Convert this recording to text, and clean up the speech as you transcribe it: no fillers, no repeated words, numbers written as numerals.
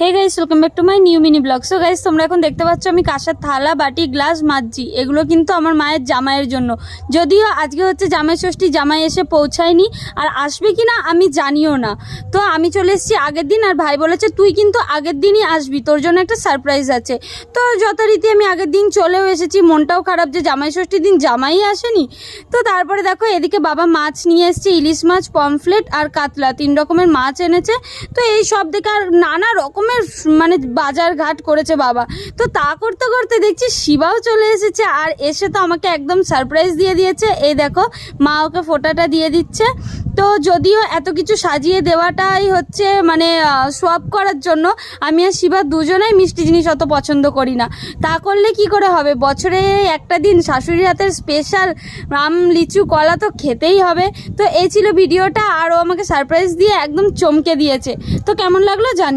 Hey guys, welcome back to my new mini vlog. So guys, তোমরা এখন দেখতে পাচ্ছ আমি কাঁসার থালা, বাটি, গ্লাস মাজছি। এগুলো কিন্তু আমার মায়ের জামাইয়ের জন্য। যদিও আজকে হচ্ছে জামাই ষষ্ঠী, জামাই এসে পৌঁছায়নি, আর আসবে কি না আমি জানিও না। তো আমি চলে এসেছি আগের দিন, আর ভাই বলেছে তুই কিন্তু আগের দিনই আসবি, তোর জন্য একটা সারপ্রাইজ আছে। তো যথারীতি আমি আগের দিন চলেও এসেছি। মনটাও খারাপ যে জামাই ষষ্ঠীর দিন জামাই আসেনি। তো তারপরে দেখো এদিকে বাবা মাছ নিয়ে এসেছে, ইলিশ মাছ, পমফ্লেট আর কাতলা, 3 রকমের মাছ এনেছে। তো এই সব দেখে আর নানা রকমের মানে বাজার ঘাট করেছে বাবা। তো তা করতে করতে দেখছি শিবাও চলে এসেছে, আর এসে তো আমাকে একদম সারপ্রাইজ দিয়ে দিয়েছে। এই দেখো মা ওকে ফোঁটাটা দিয়ে দিচ্ছে। তো যদিও এত কিছু সাজিয়ে দেওয়াটাই হচ্ছে মানে সোয়াব করার জন্য, আমি আর শিবা দুজনেই মিষ্টি জিনিস অত পছন্দ করি না। তা করলে কি করে হবে, বছরে একটা দিন শাশুড়ির হাতের স্পেশাল আম, লিচু, কলা তো খেতেই হবে। তো এই ছিল ভিডিওটা, আরও আমাকে সারপ্রাইজ দিয়ে একদম চমকে দিয়েছে। তো কেমন লাগলো জানি।